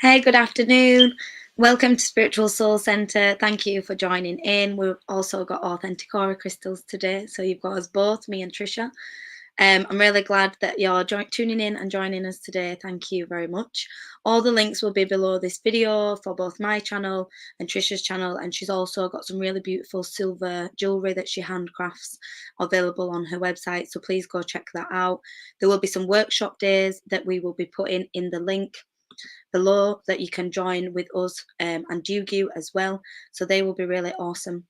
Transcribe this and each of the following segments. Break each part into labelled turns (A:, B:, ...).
A: Hey, good afternoon. Welcome to Spiritual Soul Centre. Thank you for joining in. We've also got authentic aura crystals today. So you've got us both, me and Trisha. I'm really glad that you're tuning in and joining us today. Thank you very much. All the links will be below this video for both my channel and Trisha's channel. And she's also got some really beautiful silver jewellery that she handcrafts available on her website. So please go check that out. There will be some workshop days that we will be putting in the link below that you can join with us and Dugu as well. So they will be really awesome.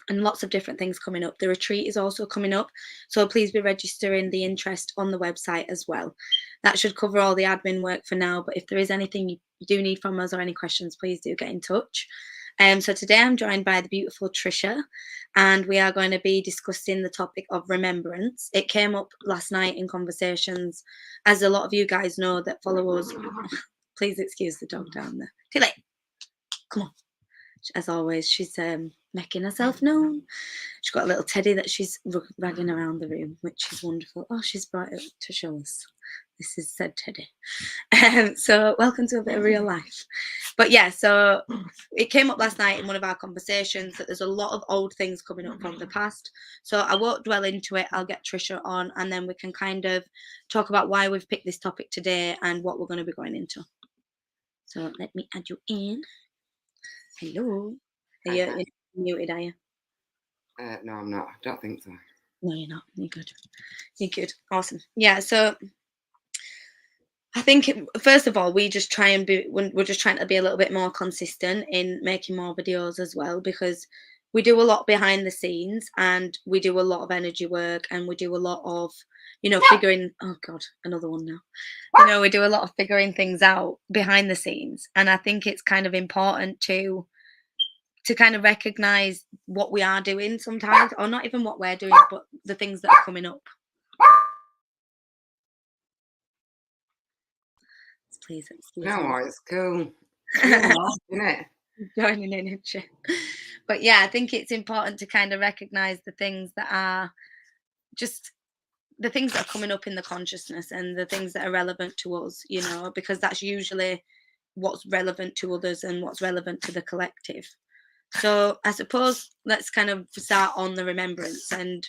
A: And lots of different things coming up. The retreat is also coming up. So please be registering the interest on the website as well. That should cover all the admin work for now. But if there is anything you do need from us or any questions, please do get in touch. So today I'm joined by the beautiful Trisha, and we are going to be discussing the topic of remembrance. It came up last night in conversations, as a lot of you guys know that follow us. Please excuse the dog down there. Tilly, come on. As always, she's making herself known. She's got a little teddy that she's ragging around the room, which is wonderful. Oh, she's brought it to show us. This is said teddy. So welcome to a bit of real life. But yeah, so it came up last night in one of our conversations that there's a lot of old things coming up from the past. So I won't dwell into it. I'll get Trisha on, and then we can kind of talk about why we've picked this topic today and what we're going to be going into. So let me add you in. Hello. You're muted, are you?
B: No, I'm not. I don't think so.
A: No, you're not. You're good. You're good. Awesome. Yeah. So I think first of all, we're just trying to be a little bit more consistent in making more videos as well, because we do a lot behind the scenes and we do a lot of energy work and we do a lot of, figuring. Oh God, another one now. We do a lot of figuring things out behind the scenes, and I think it's kind of important to kind of recognize what we are doing sometimes, or not even what we're doing, but the things that are coming up. Please excuse me.
B: No, it's cool. It's real life, isn't it?
A: Joining in, but yeah, I think it's important to kind of recognize the things that are just the things that are coming up in the consciousness and the things that are relevant to us, because that's usually what's relevant to others and what's relevant to the collective. So I suppose let's kind of start on the remembrance and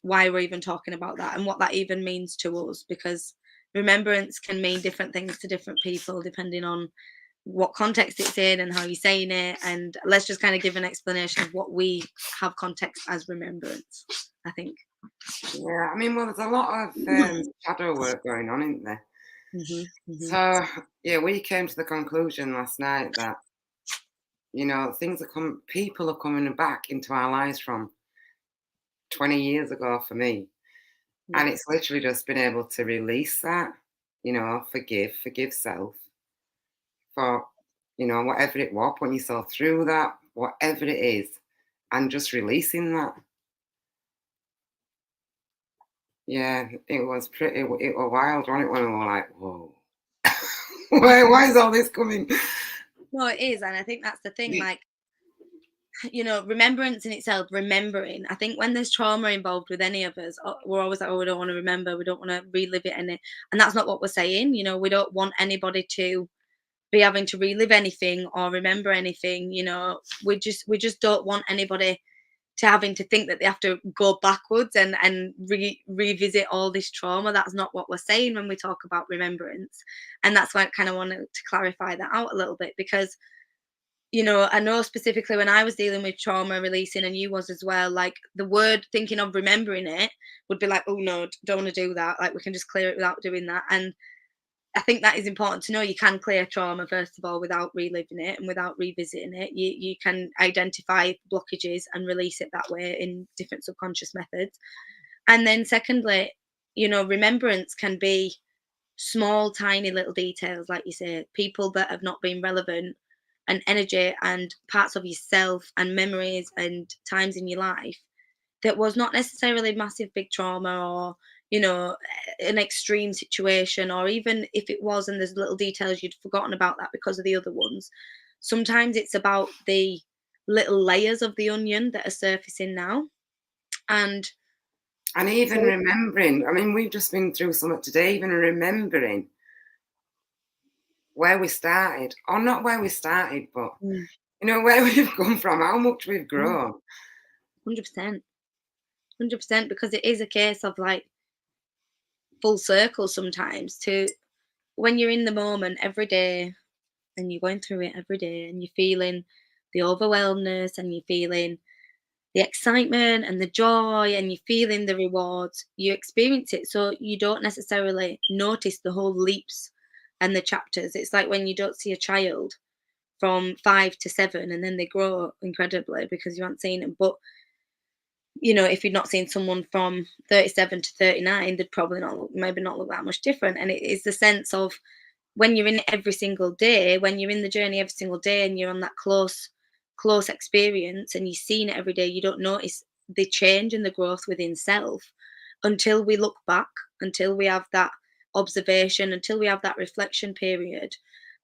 A: why we're even talking about that and what that even means to us, because remembrance can mean different things to different people depending on what context it's in and how you're saying it. And let's just kind of give an explanation of what we have context as remembrance, I think.
B: Yeah, I mean, well, there's a lot of shadow work going on, isn't there? So, yeah, we came to the conclusion last night that, people are coming back into our lives from 20 years ago for me.
A: Yeah.
B: And it's literally just been able to release that, forgive self for, whatever it was, putting yourself through that, whatever it is, and just releasing that. Yeah, it was it was wild, wasn't it, when we were like, whoa, why is all this coming?
A: No, it is. And I think that's the thing, like, remembrance in itself, remembering. I think when there's trauma involved with any of us, we're always like, oh, we don't want to remember, we don't want to relive it. And that's not what we're saying. We don't want anybody to be having to relive anything or remember anything. We just don't want anybody to having to think that they have to go backwards and revisit all this trauma. That's not what we're saying when we talk about remembrance. And that's why I kind of wanted to clarify that out a little bit, because I know specifically when I was dealing with trauma releasing, and you was as well, like the word thinking of remembering it would be like, oh no, don't want to do that, like we can just clear it without doing that. And I think that is important to know. You can clear trauma, first of all, without reliving it and without revisiting it. You can identify blockages and release it that way in different subconscious methods. And then secondly, remembrance can be small, tiny little details, like you say, people that have not been relevant, and energy and parts of yourself and memories and times in your life that was not necessarily massive big trauma, or an extreme situation, or even if it was and there's little details you'd forgotten about that because of the other ones. Sometimes it's about the little layers of the onion that are surfacing now. And
B: even remembering, I mean, we've just been through something today, even remembering where we started, or not where we started, but
A: Mm.
B: where we've come from, how much we've
A: Yeah,
B: grown.
A: 100%. 100%, because it is a case of like full circle sometimes to when you're in the moment every day and you're going through it every day and you're feeling the overwhelmness and you're feeling the excitement and the joy and you're feeling the rewards, you experience it. So you don't necessarily notice the whole leaps and the chapters. It's like when you don't see a child from 5 to 7 and then they grow incredibly because you haven't seen them. But if you'd not seen someone from 37 to 39, they'd probably not look, maybe not look that much different. And it is the sense of when you're in it every single day, when you're in the journey every single day and you're on that close experience and you're seeing it every day, you don't notice the change and the growth within self until we look back, until we have that observation, until we have that reflection period.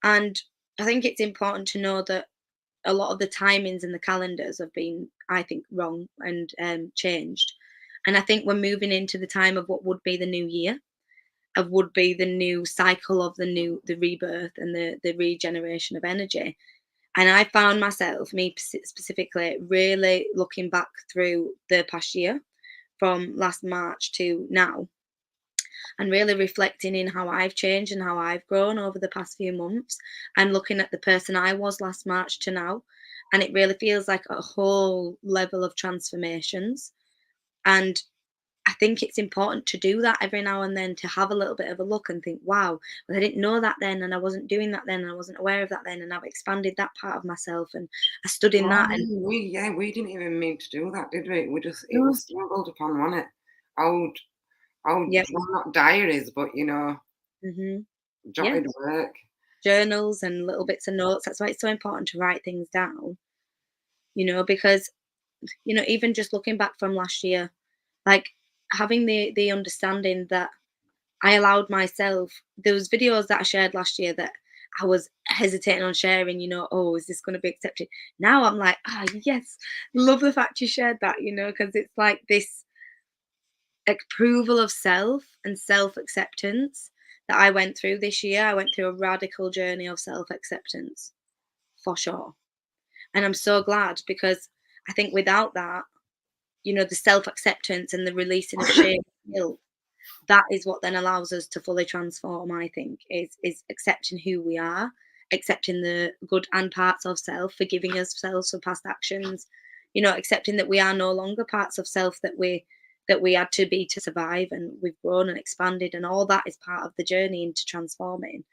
A: And I think it's important to know that a lot of the timings in the calendars have been, I think, wrong and changed. And I think we're moving into the time of what would be the new year, of would be the new cycle of the rebirth and the regeneration of energy. And I found myself, me specifically, really looking back through the past year from last March to now and really reflecting in how I've changed and how I've grown over the past few months and looking at the person I was last March to now. And it really feels like a whole level of transformations. And I think it's important to do that every now and then, to have a little bit of a look and think, wow, well, I didn't know that then, and I wasn't doing that then, and I wasn't aware of that then, and I've expanded that part of myself, and I stood in
B: Well, I
A: that. And
B: mean, we didn't even mean to do that, did we? It
A: no,
B: was stumbled upon, wasn't it? Old, old,
A: yeah,
B: well, not diaries, but
A: hmm yeah,
B: jotted work.
A: journals and little bits of notes. That's why it's so important to write things down, because even just looking back from last year, like having the understanding that I allowed myself, there was videos that I shared last year that I was hesitating on sharing, oh, is this going to be accepted? Now I'm like, yes, love the fact you shared that, because it's like this approval of self and self acceptance that I went through this year. I went through a radical journey of self acceptance for sure. And I'm so glad because I think without that, the self acceptance and the releasing of shame and guilt, that is what then allows us to fully transform. I think is accepting who we are, accepting the good and parts of self, forgiving ourselves for past actions, accepting that we are no longer parts of self that we had to be to survive, and we've grown and expanded, and all that is part of the journey into transforming.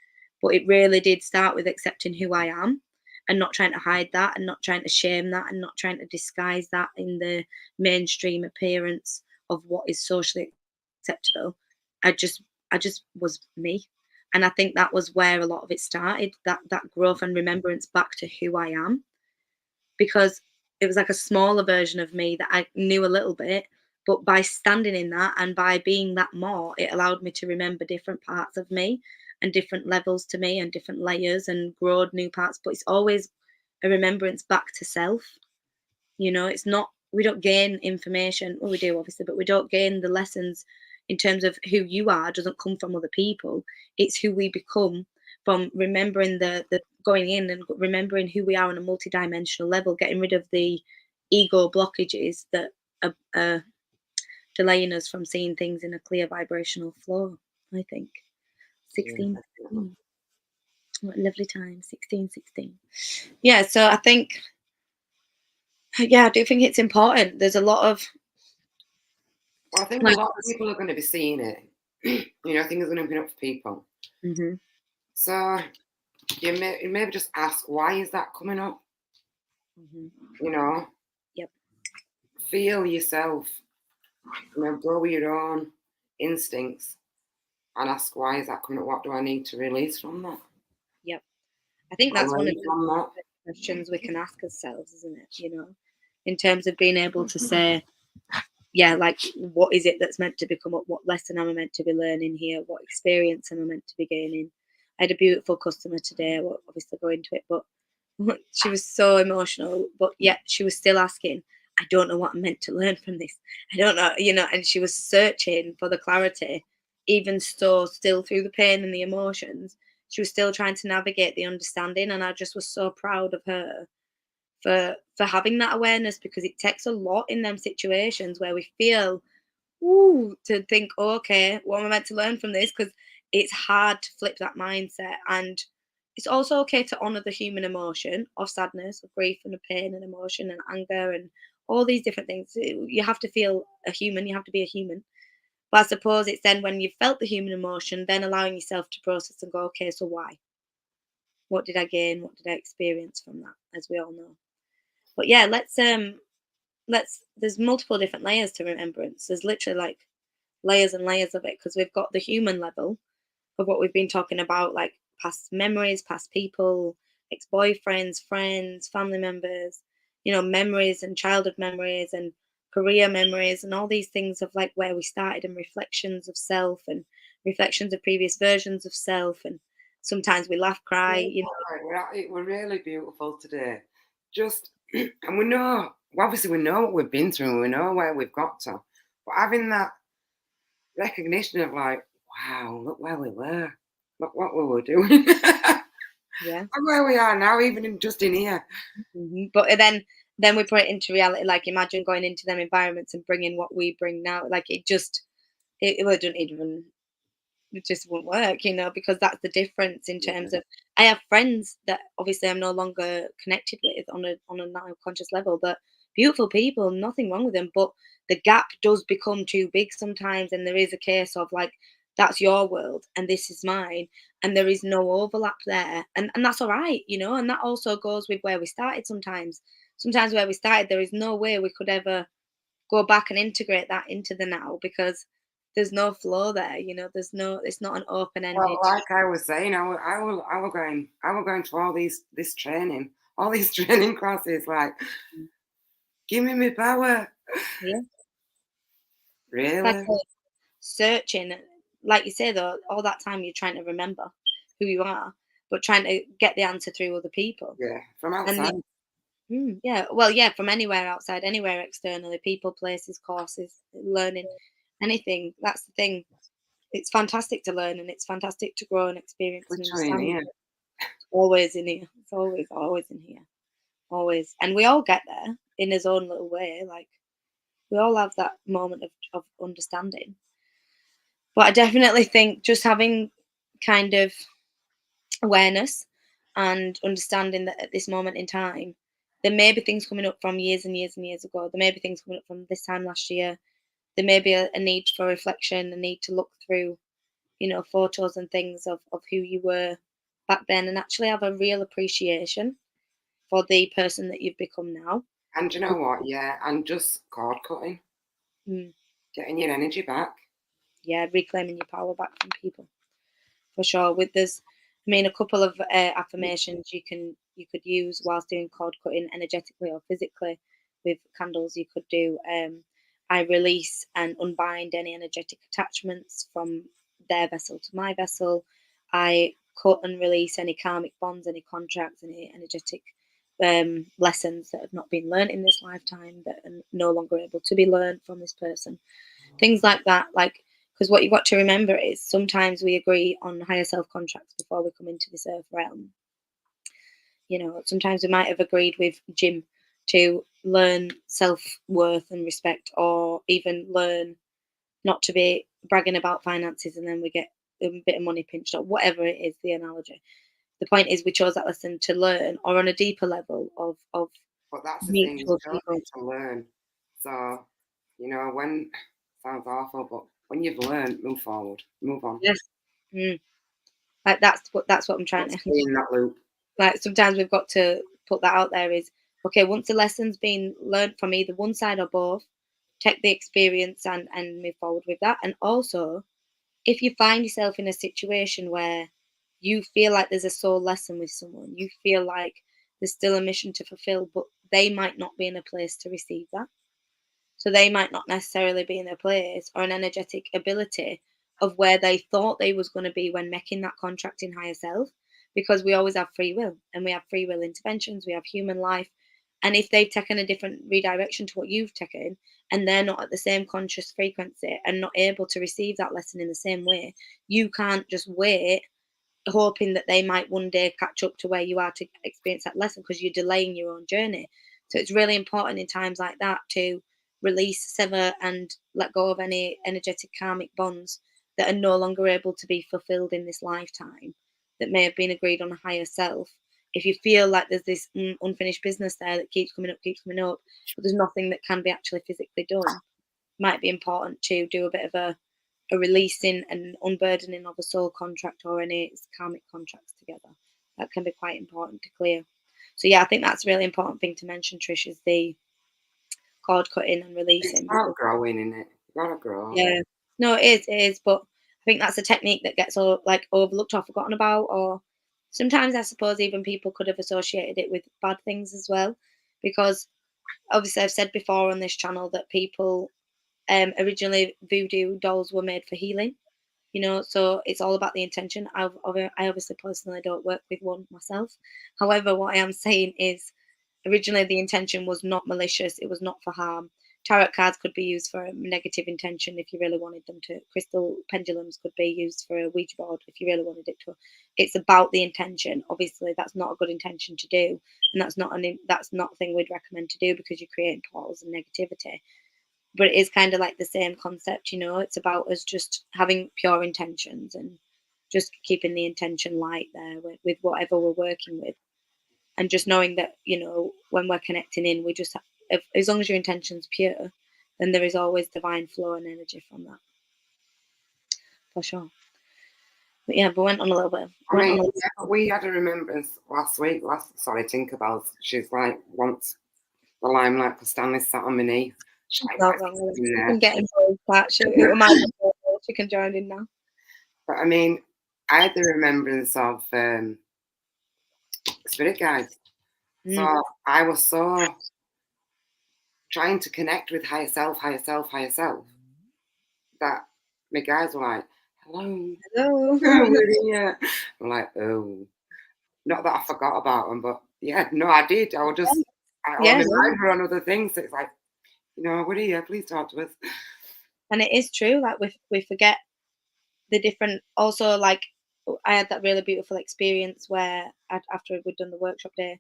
A: But it really did start with accepting who I am and not trying to hide that and not trying to shame that and not trying to disguise that in the mainstream appearance of what is socially acceptable. I just was me. And I think that was where a lot of it started, that growth and remembrance back to who I am. Because it was like a smaller version of me that I knew a little bit, but by standing in that and by being that more, it allowed me to remember different parts of me and different levels to me and different layers and grow new parts. But it's always a remembrance back to self. It's not, we don't gain information. Well, we do obviously, but we don't gain the lessons in terms of who you are, doesn't come from other people. It's who we become from remembering the going in and remembering who we are on a multidimensional level, getting rid of the ego blockages that are delaying us from seeing things in a clear vibrational flow. I think
B: Yeah,
A: 16,
B: definitely.
A: 16. What a lovely time, 16, 16. Yeah, so I think, yeah, I do think it's important. There's a lot of
B: Well, I think a
A: like,
B: lot of people are going to be seeing it. I think it's going to open up for people.
A: hmm
B: So you maybe just ask, why is that coming up?
A: hmm
B: You know,
A: Yep.
B: feel yourself. Go with your own instincts and ask, why is that coming up? What do I need to release from that?
A: Yep. I think that's one of
B: Away
A: the
B: from that.
A: questions we can ask ourselves, isn't it? In terms of being able to say, yeah, like, what is it that's meant to become up? What lesson am I meant to be learning here? What experience am I meant to be gaining? I had a beautiful customer today. I won't obviously go into it, but she was so emotional, but yet she was still asking, I don't know what I'm meant to learn from this. I don't know, and she was searching for the clarity, even so, still through the pain and the emotions. She was still trying to navigate the understanding, and I just was so proud of her for having that awareness, because it takes a lot in them situations where we feel, ooh, to think, "Oh, okay, what am I meant to learn from this?" Because it's hard to flip that mindset, and it's also okay to honor the human emotion of sadness, of grief, and of pain, and emotion, and anger, and all these different things. You have to feel a human. You have to be a human. But I suppose it's then when you've felt the human emotion, then allowing yourself to process and go, okay, so why? What did I gain? What did I experience from that? As we all know. But yeah, let's there's multiple different layers to remembrance. There's literally like layers and layers of it, because we've got the human level of what we've been talking about, like past memories, past people, ex-boyfriends, friends, family members, memories and childhood memories and career memories and all these things of like where we started, and reflections of self and reflections of previous versions of self, and sometimes we laugh, cry,
B: Right, it were really beautiful today. Just, and we know, well, obviously, we know what we've been through, and we know where we've got to. But having that recognition of like, wow, look where we were, look what we were doing,
A: yeah.
B: and where we are now, even just in here.
A: But then we put it into reality. Like, imagine going into them environments and bringing what we bring now. Like, well, it doesn't even, it just won't work, because that's the difference in
B: Yeah.
A: terms of, I have friends that obviously I'm no longer connected with on a now conscious level, but beautiful people, nothing wrong with them, but the gap does become too big sometimes, and there is a case of like, that's your world and this is mine, and there is no overlap there, and that's all right, and that also goes with where we started. Sometimes where we started, there is no way we could ever go back and integrate that into the now, because there's no flow there, it's not an
B: Well,
A: open-ended.
B: like I was saying, I will going to all this training, all these training classes. Like, give me my power,
A: Yeah, it's like
B: really?
A: a searching, like you say, though, all that time you're trying to remember who you are, but trying to get the answer through other people.
B: Yeah, from
A: And
B: outside.
A: yeah, well, yeah, from anywhere outside, anywhere externally, people, places, courses, learning, anything. That's the thing. It's fantastic to learn, and it's fantastic to grow and experience and
B: Literally in
A: understand.
B: here.
A: It's always in here. It's always in here. Always. And we all get there in his own little way. Like, we all have that moment of understanding. But I definitely think just having kind of awareness and understanding that at this moment in time, there may be things coming up from years and years and years ago. There may be things coming up from this time last year. There may be a need for reflection, a need to look through, photos and things of who you were back then, and actually have a real appreciation for the person that you've become now.
B: And you know what? Yeah, and just cord cutting,
A: Mm,
B: getting your energy back.
A: yeah, reclaiming your power back from people, for sure. With this, I mean, a couple of affirmations you could use whilst doing cord cutting, energetically or physically. With candles, you could do. I release and unbind any energetic attachments from their vessel to my vessel. I cut and release any karmic bonds, any contracts, any energetic lessons that have not been learned in this lifetime, that are no longer able to be learned from this person. Things like that, like, because what you've got to remember is sometimes we agree on higher self contracts before we come into this earth realm. Sometimes we might have agreed with Jim to learn self worth and respect, or even learn not to be bragging about finances, and then we get a bit of money pinched, or whatever it is, the analogy. The point is, we chose that lesson to learn, or on a deeper level of
B: But that's the thing, you've
A: mutual people.
B: chosen to learn. So, when sounds awful, but when you've learned, move forward, move on.
A: Yes. Mm. Like, that's what I'm trying
B: Don't
A: to.
B: stay in that loop.
A: Like, sometimes we've got to put that out there is, okay, once the lesson's been learned from either one side or both, take the experience and move forward with that. And also, if you find yourself in a situation where you feel like there's a soul lesson with someone, you feel like there's still a mission to fulfill, but they might not be in a place to receive that. So they might not necessarily be in a place or an energetic ability of where they thought they was going to be when making that contract in higher self, because we always have free will, and we have free will interventions, we have human life. And if they've taken a different redirection to what you've taken, and they're not at the same conscious frequency and not able to receive that lesson in the same way, you can't just wait hoping that they might one day catch up to where you are to experience that lesson, because you're delaying your own journey. So it's really important in times like that to release, sever, and let go of any energetic karmic bonds that are no longer able to be fulfilled in this lifetime, that may have been agreed on a higher self. If you feel like there's this unfinished business there that keeps coming up, but there's nothing that can be actually physically done, might be important to do a bit of a releasing and unburdening of a soul contract or any karmic contracts together. That can be quite important to clear. So yeah, I think that's a really important thing to mention, Trish, is the cord cutting and
B: It's
A: releasing.
B: about
A: Because
B: growing, in it. You gotta grow.
A: yeah, no, it is, but I think that's a technique that gets like overlooked or forgotten about, or sometimes I suppose even people could have associated it with bad things as well, because obviously I've said before on this channel that people originally voodoo dolls were made for healing, so it's all about the intention. I obviously personally don't work with one myself. However, what I am saying is originally the intention was not malicious, it was not for harm. Tarot cards could be used for a negative intention if you really wanted them to. Crystal pendulums could be used for a Ouija board if you really wanted it to. It's about the intention. Obviously, that's not a good intention to do, and that's not a thing we'd recommend to do, because you're creating portals and negativity. But it is kind of like the same concept. It's about us just having pure intentions and just keeping the intention light there with whatever we're working with, and just knowing that when we're connecting in, we just if, as long as your intention's pure, then there is always divine flow and energy from that, for sure. But yeah, but went on a little bit.
B: I
A: Went
B: mean,
A: on a little.
B: yeah, but we had a remembrance last week. Sorry, Tinkerbell. She's like, wants the limelight because Stanley sat on my knee. She's like, why
A: Not
B: is
A: wrong
B: he
A: with it.
B: sitting
A: She
B: there?
A: can get involved. That it reminds me. She can join in now.
B: But I mean, I had the remembrance of spirit guides. So
A: Mm.
B: I was so trying to connect with higher self, higher self, that my guys were like, hello,
A: Hello.
B: we're here. I'm like, oh, not that I forgot about them, but yeah, no, I did.
A: Yeah,
B: my
A: no.
B: mind were on other things. So it's like, we're here, please talk to us.
A: And it is true. Like we forget the different. Also, like I had that really beautiful experience where after we'd done the workshop day,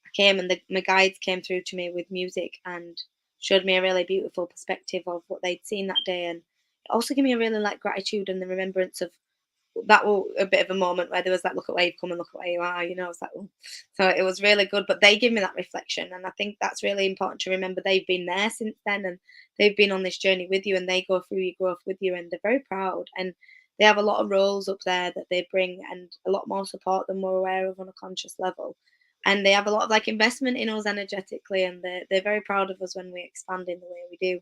A: I came and my guides came through to me with music and showed me a really beautiful perspective of what they'd seen that day, and it also gave me a really like gratitude and the remembrance of that. Was a bit of a moment where there was like, look at where you've come and look at where you are. I was like, oh. So it was really good. But they give me that reflection, and I think that's really important to remember. They've been there since then, and they've been on this journey with you, and they go through your growth with you, and they're very proud, and they have a lot of roles up there that they bring, and a lot more support than we're aware of on a conscious level. And they have a lot of like investment in us energetically, and they're very proud of us when we expand in the way we do.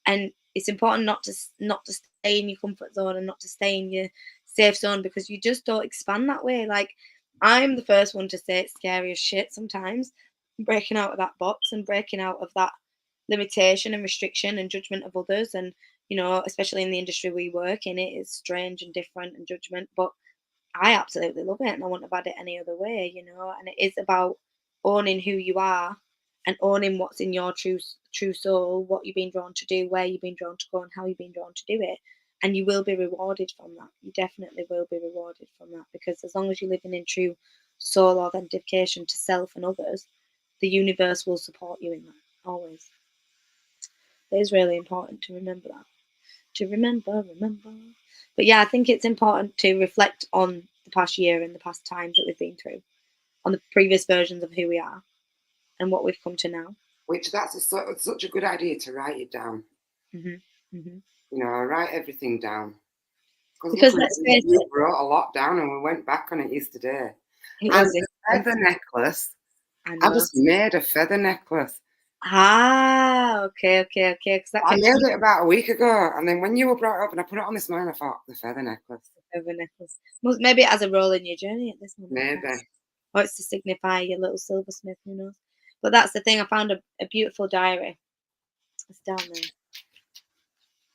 A: And it's important not to stay in your comfort zone and not to stay in your safe zone, because you just don't expand that way. Like, I'm the first one to say it's scary as shit sometimes, breaking out of that box and breaking out of that limitation and restriction and judgment of others. And especially in the industry we work in, it is strange and different and judgment, but I absolutely love it, and I wouldn't have had it any other way. And it is about owning who you are and owning what's in your true soul, what you've been drawn to do, where you've been drawn to go, and how you've been drawn to do it. And you will be rewarded from that. You definitely will be rewarded from that, because as long as you're living in true soul authentication to self and others, the universe will support you in that always. It is really important to remember that. To remember. But yeah, I think it's important to reflect on the past year and the past times that we've been through, on the previous versions of who we are and what we've come to now.
B: Which such a good idea to write it down.
A: Hmm. Hmm.
B: Write everything down. Because look
A: Because
B: at it,
A: let's face
B: we
A: it,
B: wrote a lot down and we went back on it yesterday.
A: it
B: And
A: was
B: the feather
A: expensive.
B: necklace,
A: I
B: I
A: know.
B: just made a feather necklace.
A: Okay. Because that
B: I
A: can
B: made
A: keep
B: it about a week ago, and then when you were brought up and I put it on this morning, I thought, the feather necklace.
A: over a necklace. Maybe it has a role in your journey at this moment in time.
B: Maybe.
A: Or it's to signify your little silversmith, who knows. But that's the thing. I found a beautiful diary. It's down there.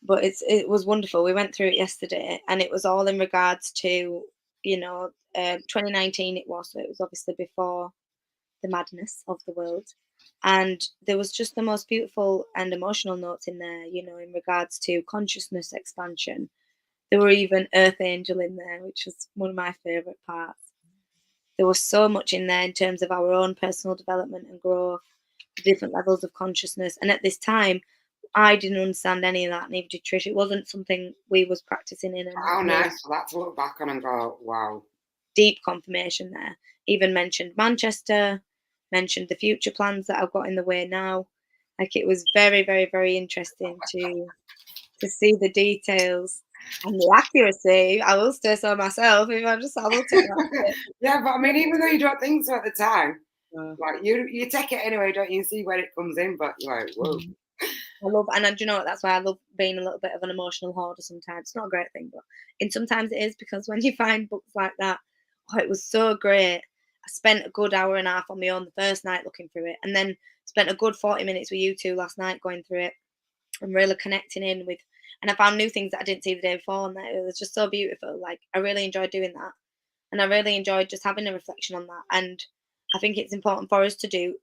A: But it was wonderful. We went through it yesterday, and it was all in regards to 2019. It was, so it was obviously before the madness of the world, and there was just the most beautiful and emotional notes in there, in regards to consciousness expansion, There were even Earth Angel in there, which was one of my favourite parts. There was so much in there in terms of our own personal development and growth, the different levels of consciousness. And at this time, I didn't understand any of that, neither did Trish. It wasn't something we was practicing in, and
B: How
A: really
B: nice for that to look back on and go, wow.
A: deep confirmation there. Even mentioned Manchester, mentioned the future plans that I've got in the way now. Like, it was very, very, very interesting to see the details and the accuracy. I will say so myself. If I will take that.
B: Yeah, but I mean, even though you don't think so at the time,
A: Uh,
B: like you take it anyway, don't you? See where it comes in, but you're like, whoa.
A: I love, and do you know what? That's why I love being a little bit of an emotional hoarder sometimes. It's not a great thing, but and sometimes it is, because when you find books like that, oh, it was so great. I spent a good hour and a half on my own the first night looking through it, and then spent a good 40 minutes with you two last night going through it and really connecting in with. And I found new things that I didn't see the day before, and that it was just so beautiful. Like, I really enjoyed doing that, and I really enjoyed just having a reflection on that. And I think it's important for us to do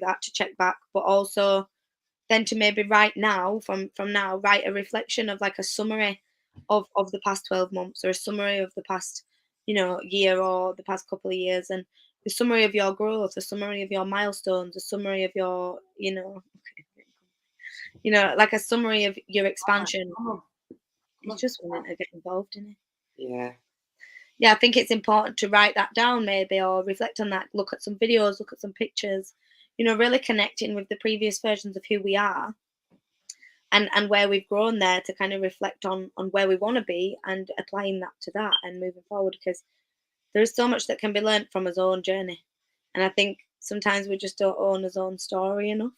A: that, to check back, but also then to maybe write now, from now, write a reflection of like a summary of the past 12 months, or a summary of the past, year, or the past couple of years, and the summary of your growth, a summary of your milestones, a summary of your, like a summary of your expansion.
B: Come on, come
A: It's
B: on.
A: just wanting to get involved in it.
B: Yeah.
A: Yeah, I think it's important to write that down, maybe, or reflect on that, look at some videos, look at some pictures, really connecting with the previous versions of who we are, and where we've grown there, to kind of reflect on where we want to be, and applying that to that and moving forward, because there is so much that can be learnt from his own journey. And I think sometimes we just don't own his own story enough,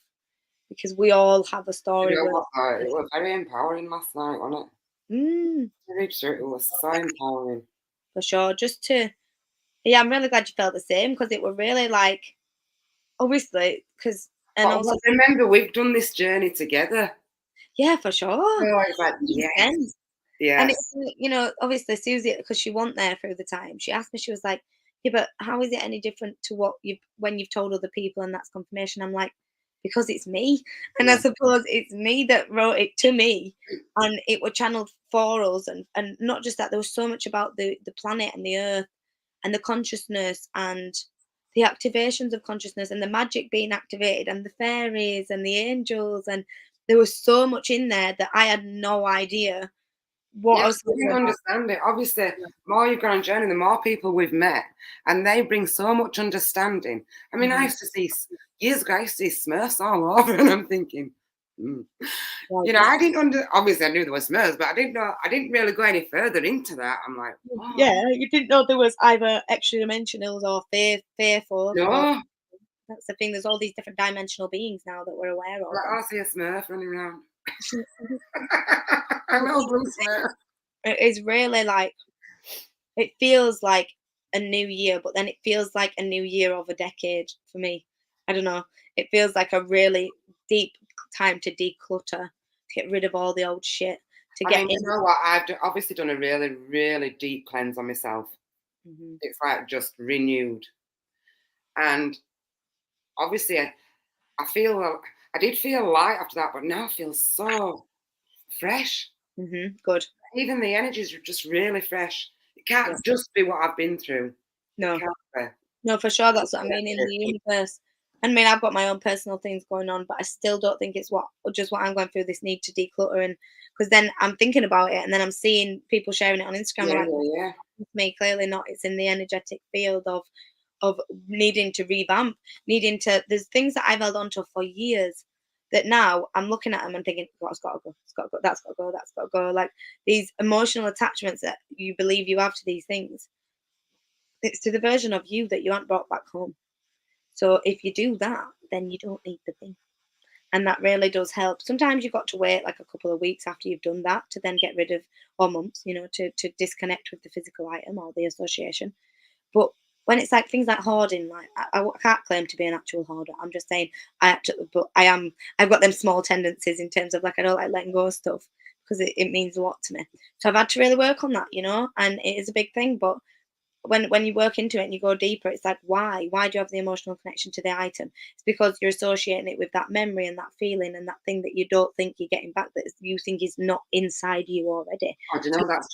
A: because we all have a
B: You
A: story
B: know
A: worth
B: what? It was very empowering last night, wasn't
A: mm,
B: it? Very true. It was so empowering.
A: for sure. Just to Yeah, I'm really glad you felt the same, because it were really like, obviously, because, and
B: But
A: also,
B: remember, we've done this journey together.
A: yeah, for sure,
B: So it's like,
A: 100%.
B: yes,
A: And
B: yes.
A: it's, obviously Susie, because she wasn't there through the time, she asked me, she was like, "Yeah, but how is it any different to what when you've told other people and that's confirmation?" I'm like, "Because it's me." And I
B: Yeah.
A: suppose it's me that wrote it to me, and it were channeled for us, and not just that, there was so much about the planet and the earth and the consciousness, and the activations of consciousness, and the magic being activated, and the fairies and the angels, and there was so much in there that I had no idea what I
B: Yes,
A: was
B: we
A: talking
B: didn't
A: about.
B: understand it. Obviously, the more you've gone on journey, the more people we've met, and they bring so much understanding. I mean, I
A: Mhm.
B: used to see years ago, I used to see Smurfs all over, and I'm thinking, hmm.
A: Like
B: I didn't obviously I knew there were Smurfs, but I didn't really go any further into that. I'm like, oh
A: yeah, you didn't know there was either extra dimensionals or fair folk, or
B: no,
A: that's the thing. There's all these different dimensional beings now that we're aware of,
B: like
A: and
B: I see a Smurf running around. A little blue Smurf.
A: it is really like, it feels like a new year, but then it feels like a new year of a decade for me. I don't know. It feels like a really deep time to declutter, to get rid of all the old shit, to
B: I
A: get
B: mean, you
A: in.
B: know what? Obviously done a really, really deep cleanse on myself.
A: Mhm.
B: It's like just renewed, and obviously I feel I did feel light after that, but now I feel so fresh.
A: Good.
B: Even the energies are just really fresh. It
A: Yeah.
B: can't just be what I've been through. It
A: No.
B: can't be.
A: No, for sure, that's what I mean in the universe. I mean, I've got my own personal things going on, but I still don't think it's what I'm going through, this need to declutter, and because then I'm thinking about it, and then I'm seeing people sharing it on Instagram. I'm
B: Yeah,
A: like,
B: yeah, yeah.
A: "It's me, clearly not." It's in the energetic field of needing to revamp, needing to. There's things that I've held on to for years that now I'm looking at them and thinking, "Oh, it's got to go, it's got to go, that's got to go, that's got to go." Like, these emotional attachments that you believe you have to these things, it's to the version of you that you haven't brought back home. So if you do that, then you don't need the thing. And that really does help. Sometimes you've got to wait like a couple of weeks after you've done that to then get rid of, or months, to disconnect with the physical item or the association. But when it's like things like hoarding, like I can't claim to be an actual hoarder. I'm just saying but I've got them small tendencies in terms of, like, I don't like letting go of stuff because it means a lot to me. So I've had to really work on that, and it is a big thing. But when you work into it and you go deeper, it's like, why do you have the emotional connection to the item? It's because you're associating it with that memory and that feeling and that thing that you don't think you're getting back, that you think is not inside you already.
B: Oh, do you
A: So
B: know, that's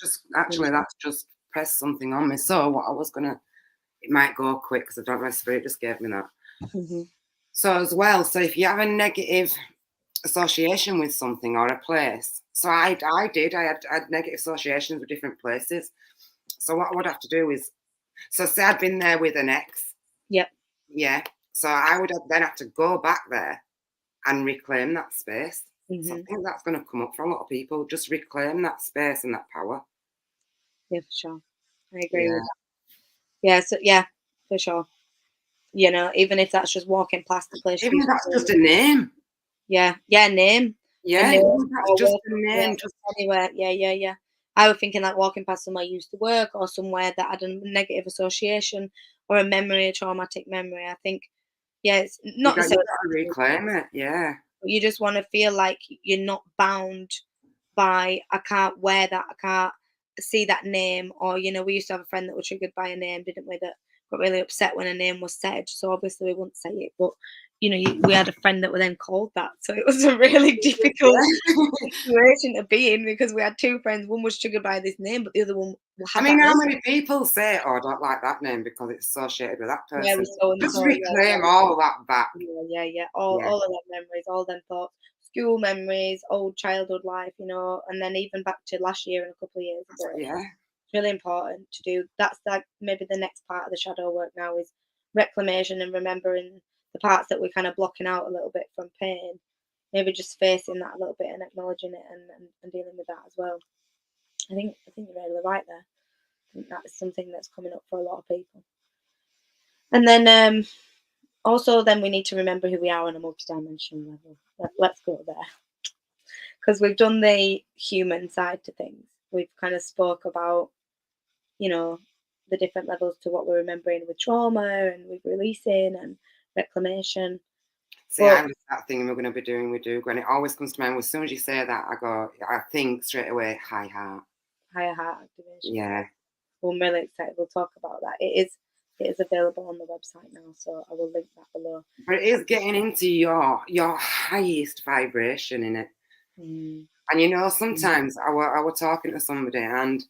B: just pressed something on me. So what I was gonna, it might go quick because I don't know, spirit just gave me that.
A: mhm.
B: So as well, so if you have a negative association with something or a place, so I had negative associations with different places. So what I would have to do is, so say I'd been there with an ex,
A: Yep.
B: yeah. So I would then have to go back there and reclaim that space. So I
A: Mhm.
B: think that's going to come up for a lot of people. Just reclaim that space and that power.
A: Yeah, for sure. I agree
B: Yeah.
A: with that. Yeah, so yeah, for sure. You know, even if that's just walking past the place you
B: Even if
A: used to
B: that's
A: go.
B: just a name.
A: Yeah, yeah, name. A
B: Yeah,
A: name
B: even if that's
A: or
B: just
A: work
B: a name. Just
A: anywhere. Yeah, yeah, yeah. I was thinking like walking past somewhere you used to work or somewhere that had a negative association or a memory, a traumatic memory. I think, yeah, it's not
B: you
A: necessarily,
B: got to reclaim it. Yeah.
A: but you just want to feel like you're not bound by, I can't wear that, I can't see that name. Or, you know, we used to have a friend that was triggered by a name, didn't we? That got really upset when a name was said. So obviously we wouldn't say it, but you know, we had a friend that were then called that. So it was a really difficult
B: Yeah.
A: situation to be in because we had two friends. One was triggered by this name, but the other one
B: I
A: had
B: mean,
A: that
B: how
A: name.
B: many people say, "Oh, I don't like that name because it's associated with that
A: Yeah, we
B: person"?
A: so and
B: Just
A: so. Yeah,
B: reclaim all that back.
A: yeah, yeah, yeah.
B: Yeah.
A: All of them memories, all them thoughts, school memories, old childhood life, you know, and then even back to last year and a couple of years ago.
B: Yeah.
A: It's really important to do. That's like maybe the next part of the shadow work now is reclamation and remembering the parts that we're kind of blocking out a little bit from pain. Maybe just facing that a little bit and acknowledging it and dealing with that as well. I think you're really right there. I think that's something that's coming up for a lot of people. And then also then we need to remember who we are on a multidimensional level. Let's go there because we've done the human side to things. We've kind of spoke about, you know, the different levels to what we're remembering with trauma and with releasing and reclamation.
B: See,
A: But
B: I'm just that thing we're going to be doing with Doug, and it always comes to mind. As soon as you say that, I think straight away, high heart.
A: higher heart activation.
B: Yeah.
A: Well, I'm really excited. We'll talk about that. It is available on the website now, so I will link that below.
B: But it is getting into your highest vibration in it.
A: Mm.
B: And you know, sometimes I were talking to somebody, and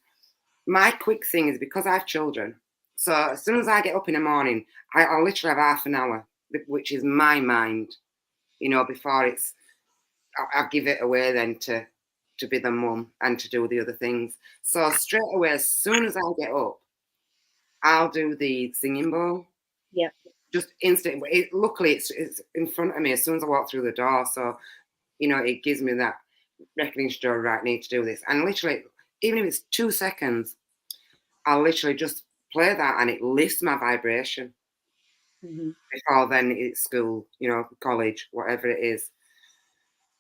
B: my quick thing is because I have children. So as soon as I get up in the morning, I literally have half an hour, which is my mind. You know, before I give it away then to be the mum and to do the other things. So straight away, as soon as I get up, I'll do the singing bowl.
A: Yeah.
B: Just instant. Luckily, it's in front of me as soon as I walk through the door. So you know, it gives me that recognition. Right, I need to do this. And literally, even if it's 2 seconds, I'll literally just play that, and it lifts my vibration.
A: Hmm.
B: Before then, it's school, you know, college, whatever it is.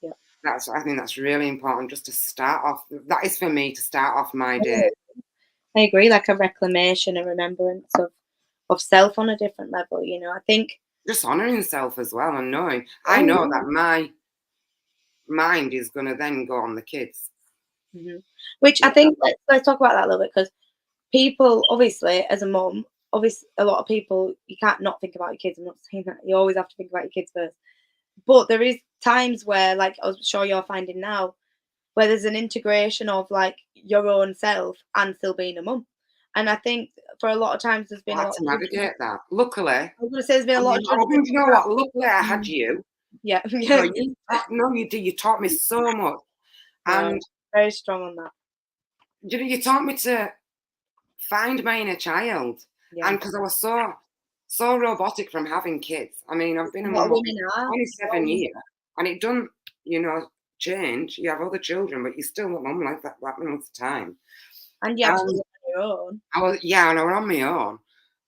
A: Yeah.
B: I think that's really important just to start off. That is for me to start off my day.
A: I agree, like a reclamation, a remembrance of self on a different level. You know, I think.
B: Just honouring self as well and knowing. I
A: Oh,
B: know
A: yeah.
B: that my mind is going to then go on the kids.
A: Mhm. Which I
B: Yeah.
A: think let's talk about that a little bit because people, obviously, as a mum, obviously, a lot of people, you can't not think about your kids. I'm not saying that you always have to think about your kids first, but there is times where, like I'm sure you're finding now, where there's an integration of like your own self and still being a mum. And I think for a lot of times there's
B: I
A: been a
B: had
A: lot
B: to
A: of judgment.
B: navigate that. Luckily,
A: I was going to say there's been a lot of
B: I
A: judgment.
B: think, you know what? Luckily, I had
A: Mm.
B: you.
A: Yeah,
B: No,
A: yeah,
B: no, you did. You taught me so much,
A: no,
B: and
A: very strong on that.
B: you know, you taught me to find my inner child,
A: Yeah,
B: and because I was so robotic from having kids. I mean, I've been a
A: a lot
B: mum
A: of women are.
B: 27 years, and it doesn't, you know, change. You have other children, but you're still a mum like that most of the time.
A: And you have to do
B: And
A: it on your own.
B: and I was on my own,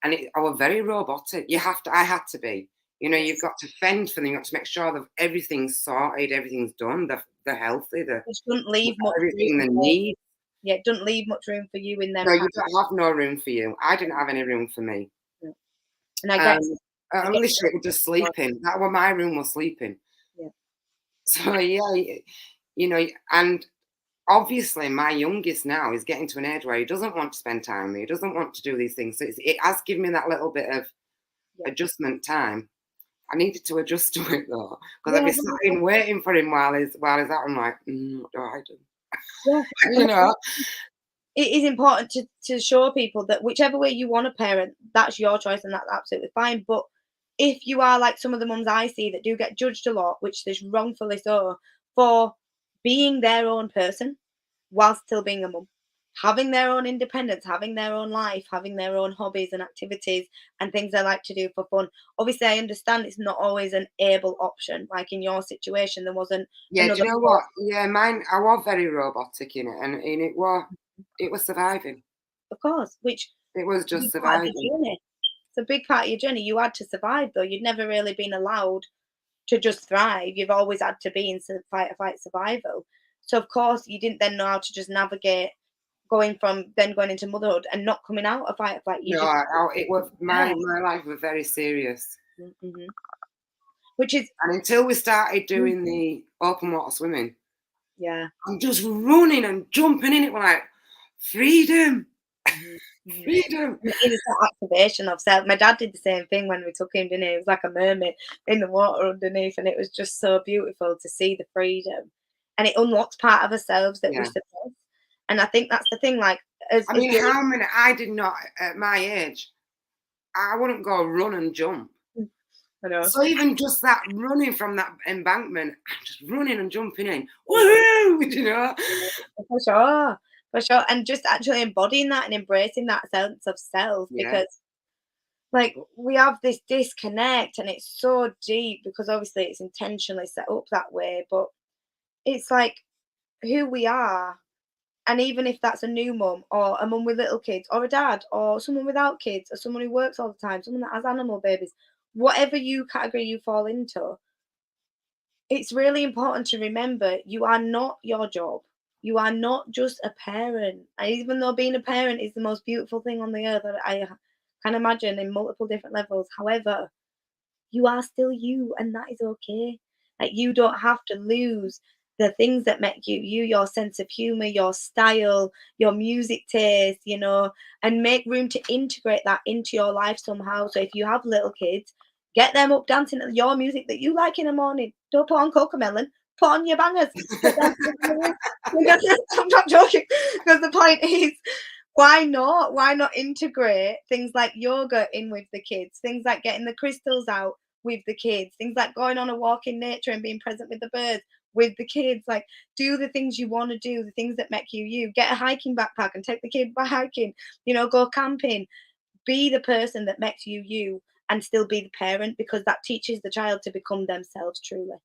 B: and I was very robotic. I had to be. You know, you've
A: Yes.
B: got to fend for them. You've got to make sure that everything's sorted, everything's done, they're healthy,
A: Which doesn't leave much
B: everything they
A: room for,
B: need.
A: yeah, it doesn't leave much room for you in them
B: No,
A: parts.
B: you don't have no room for you. I didn't have any room for me.
A: No. And I
B: Um,
A: guess I guess
B: literally, it was just sleeping. That was my room was sleeping.
A: yeah.
B: So yeah, you know, and obviously my youngest now is getting to an age where he doesn't want to spend time with me. He doesn't want to do these things. So it has given me that little bit of
A: Yeah.
B: adjustment time. I needed to adjust to it though, because I'd
A: Yeah,
B: be sat in waiting for him while he's out. I'm like, what do I do?
A: yeah.
B: You know?
A: It is important to show people that whichever way you want to parent, that's your choice and that's absolutely fine. But if you are like some of the mums I see that do get judged a lot, which is wrongfully so, for being their own person while still being a mum, having their own independence, having their own life, having their own hobbies and activities and things they like to do for fun. Obviously, I understand it's not always an able option. Like in your situation, there wasn't
B: Yeah, do
A: another.
B: you know what? Yeah, mine, I was very robotic in it, and it was surviving.
A: Of course, which
B: It was
A: is a
B: just
A: big part of the
B: surviving.
A: journey. It's a big part of your journey. You had to survive, though. You'd never really been allowed to just thrive. You've always had to be in fight or flight survival. So of course, you didn't then know how to just navigate going into motherhood and not coming out of fight or flight. You
B: No,
A: just
B: it was
A: yeah.
B: my life was very serious.
A: Hmm. Which is
B: And until we started doing the open water swimming,
A: yeah.
B: I'm just running and jumping in it. We're like, freedom,
A: Mhm, mhm.
B: freedom.
A: And it is that activation of self. My dad did the same thing when we took him, didn't he? It was like a mermaid in the water underneath, and it was just so beautiful to see the freedom. And it unlocks part of ourselves that we
B: Yeah.
A: suppress. And I think that's the thing, like
B: I
A: as
B: mean,
A: being
B: how many, I did not, at my age, I wouldn't go run and jump.
A: I know.
B: So even just that running from that embankment, I'm just running and jumping in. Woohoo! You know?
A: For sure. For sure. And just actually embodying that and embracing that sense of self
B: Yeah.
A: because like we have this disconnect and it's so deep because obviously it's intentionally set up that way, but it's like who we are. And even if that's a new mum or a mum with little kids or a dad or someone without kids or someone who works all the time, someone that has animal babies, whatever you category you fall into, it's really important to remember you are not your job. You are not just a parent. And even though being a parent is the most beautiful thing on the earth, I can imagine in multiple different levels. However, you are still you, and that is okay. Like you don't have to lose the things that make you you, your sense of humor, your style, your music taste, and make room to integrate that into your life somehow. So if you have little kids, get them up dancing to your music that you like in the morning. Don't put on Cocomelon, put on your bangers. Get them I'm not joking. Because the point is, why not? Why not integrate things like yoga in with the kids? Things like getting the crystals out with the kids, things like going on a walk in nature and being present with the birds with the kids. Like, do the things you want to do, the things that make you you. Get a hiking backpack and take the kid by hiking, go camping. Be the person that makes you you and still be the parent because that teaches the child to become themselves truly.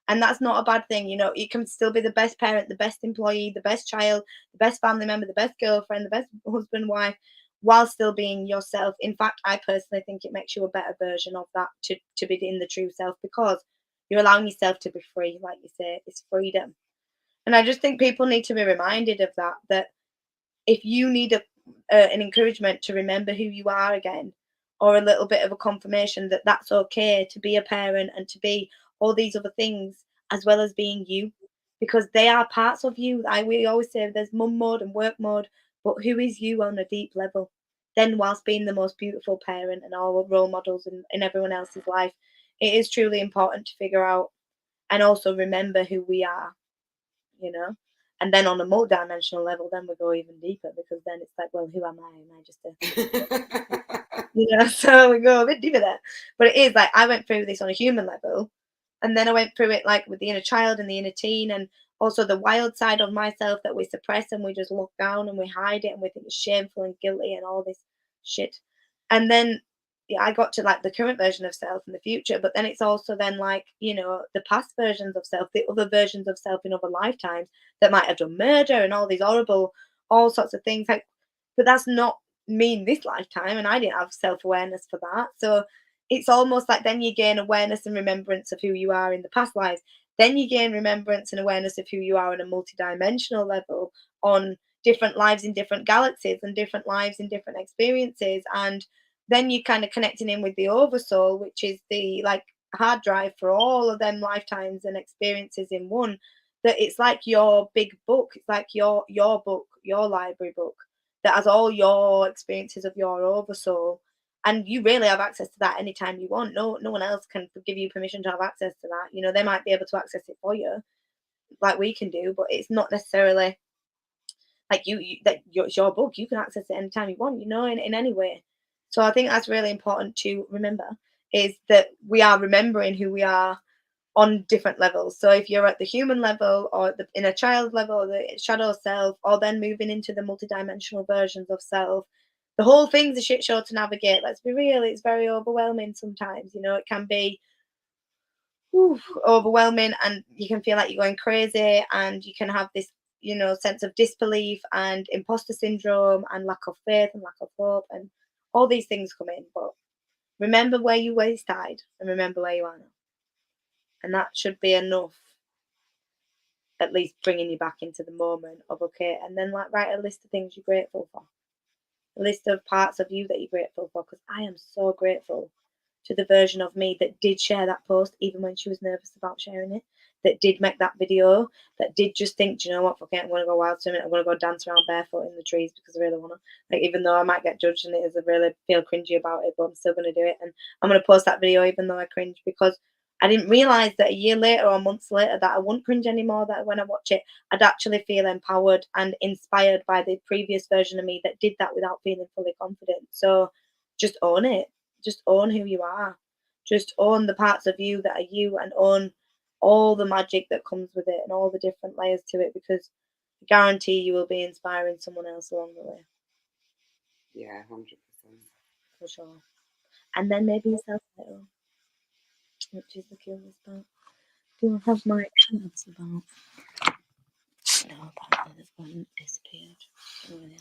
A: And that's not a bad thing. You can still be the best parent, the best employee, the best child, the best family member, the best girlfriend, the best husband, wife, while still being yourself. In fact, I personally think it makes you a better version of that to be in the true self because you're allowing yourself to be free, like you say, it's freedom. And I just think people need to be reminded of that if you need an encouragement to remember who you are again, or a little bit of a confirmation that that's okay to be a parent and to be all these other things as well as being you, because they are parts of you. We always say there's mum mode and work mode, but who is you on a deep level? Then, whilst being the most beautiful parent and all role models in everyone else's life, it is truly important to figure out and also remember who we are, you know? And then on a multi-dimensional level, then we go even deeper because then it's like, well, who am I? Am I just a, so we go a bit deeper there. But it is like I went through this on a human level, and then I went through it like with the inner child and the inner teen, and also the wild side of myself that we suppress and we just look down and we hide it and we think it's shameful and guilty and all this shit. And then yeah, I got to like the current version of self in the future, but then it's also then like, the past versions of self, the other versions of self in other lifetimes that might have done murder and all these horrible, all sorts of things. Like, but that's not me in this lifetime, and I didn't have self awareness for that. So it's almost like then you gain awareness and remembrance of who you are in the past lives. Then you gain remembrance and awareness of who you are on a multidimensional level, on different lives in different galaxies and different lives in different experiences. And then you kind of connecting in with the oversoul, which is the like hard drive for all of them lifetimes and experiences in one. that it's like your big book. It's like your book, your library book that has all your experiences of your oversoul, and you really have access to that anytime you want. No one else can give you permission to have access to that. You know, they might be able to access it for you, like we can do, but it's not necessarily like it's your book. You can access it anytime you want. You know, in any way. So I think that's really important to remember is that we are remembering who we are on different levels. So if you're at the human level or the inner child level, the shadow self, or then moving into the multidimensional versions of self, the whole thing's a shit show to navigate. Let's be real, it's very overwhelming sometimes. You know, it can be overwhelming, and you can feel like you're going crazy, and you can have this, you know, sense of disbelief and imposter syndrome and lack of faith and lack of hope, and all these things come in. But remember where you were started and remember where you are now. And that should be enough, at least bringing you back into the moment of okay, and then like write a list of things you're grateful for, a list of parts of you that you're grateful for, because I am so grateful to the version of me that did share that post even when she was nervous about sharing it, that did make that video, that did just think, do you know what, fuck it, I'm going to go wild swimming, I'm going to go dance around barefoot in the trees because I really want to, like, even though I might get judged and it is, I really feel cringy about it, but I'm still going to do it, and I'm going to post that video even though I cringe, because I didn't realise that a year later or months later that I wouldn't cringe anymore, that when I watch it, I'd actually feel empowered and inspired by the previous version of me that did that without feeling fully confident. So just own it. Just own who you are. Just own the parts of you that are you, and own all the magic that comes with it and all the different layers to it, because I guarantee you will be inspiring someone else along the way.
B: Yeah, 100%.
A: For sure. And then maybe yourself later on, which is the coolest part. Do I have my cards about? No, apparently this one disappeared. Oh, yeah.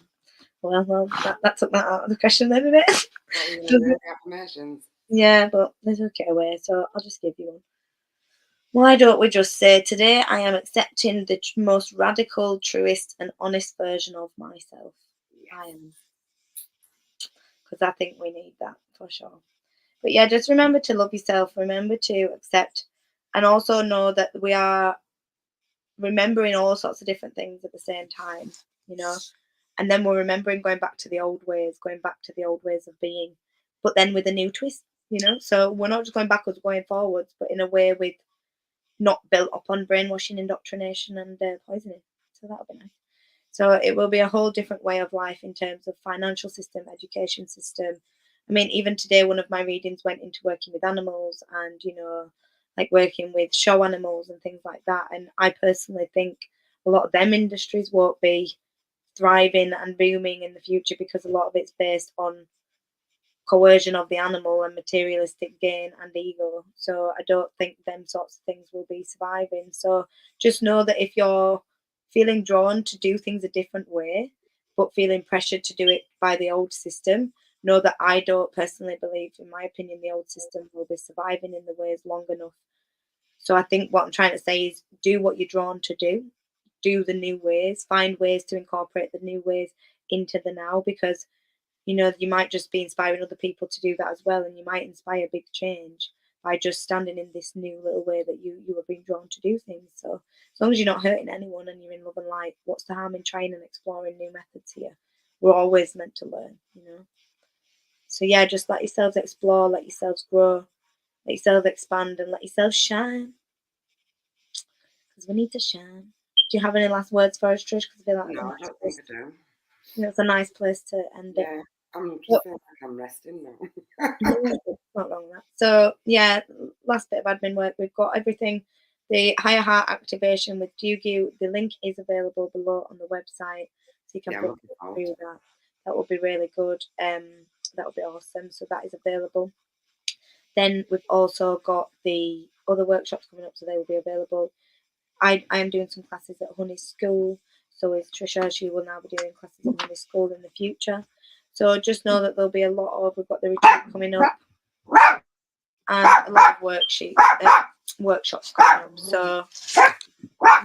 A: Well, that took that out of the question then, didn't it?
B: What are you going to do? Affirmations?
A: Yeah, but they took it away, so I'll just give you one. Why don't we just say, today I am accepting the most radical, truest, and honest version of myself. I am. Because I think we need that for sure. But yeah, just remember to love yourself, remember to accept, and also know that we are remembering all sorts of different things at the same time, you know. And then we're remembering going back to the old ways, going back to the old ways of being, but then with a new twist, you know. So we're not just going backwards, going forwards, but in a way with not built upon brainwashing, indoctrination, and poisoning. So that'll be nice. So it will be a whole different way of life in terms of financial system, education system. I mean, even today, one of my readings went into working with animals and, you know, like working with show animals and things like that. And I personally think a lot of them industries won't be thriving and booming in the future, because a lot of it's based on coercion of the animal and materialistic gain and ego. So I don't think them sorts of things will be surviving. So just know that if you're feeling drawn to do things a different way, but feeling pressured to do it by the old system, know that I don't personally believe, in my opinion, the old system will be surviving in the ways long enough. So I think what I'm trying to say is do what you're drawn to do the new ways, find ways to incorporate the new ways into the now, because you know, you might just be inspiring other people to do that as well, and you might inspire big change by just standing in this new little way that you are being drawn to do things. So as long as you're not hurting anyone and you're in love and light, what's the harm in trying and exploring new methods here? We're always meant to learn, you know. So yeah, just let yourselves explore, let yourselves grow, let yourselves expand, and let yourselves shine, because we need to shine. Do you have any last words for us, Trish? Because I feel like
B: No, I don't think I do.
A: it's a nice place to end it.
B: Yeah, I'm
A: Well,
B: just feeling like I'm resting now.
A: not wrong with that. So yeah, last bit of admin work. We've got everything. The higher heart activation with Dugu. The link is available below on the website, so you can
B: Yeah, I'm
A: book
B: looking forward to
A: through
B: it.
A: that. That would be really good. That would be awesome. So that is available. Then we've also got the other workshops coming up, so they will be available. I am doing some classes at Honey School. So is Trisha. She will now be doing classes at Honey School in the future. So just know that there'll be a lot of. We've got the retreat coming up and a lot of workshops coming up. So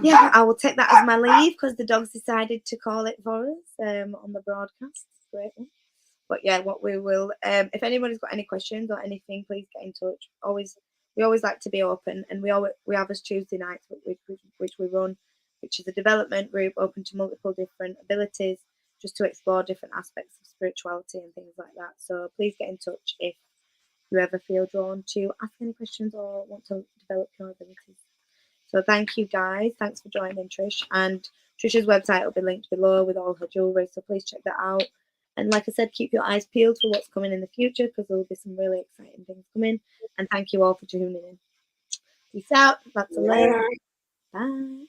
A: yeah, I will take that as my leave because the dogs decided to call it for us on the broadcast. Great one. But yeah, what we will, if anybody's got any questions or anything, please get in touch. Always we always like to be open, and we have us Tuesday nights, which we run, which is a development group open to multiple different abilities, just to explore different aspects of spirituality and things like that. So please get in touch if you ever feel drawn to ask any questions or want to develop your abilities. So thank you guys. Thanks for joining, Trish. And Trisha's website will be linked below with all her jewellery, so please check that out. And like I said, keep your eyes peeled for what's coming in the future, because there will be some really exciting things coming. And thank you all for tuning in. Peace out. That's a love. Bye.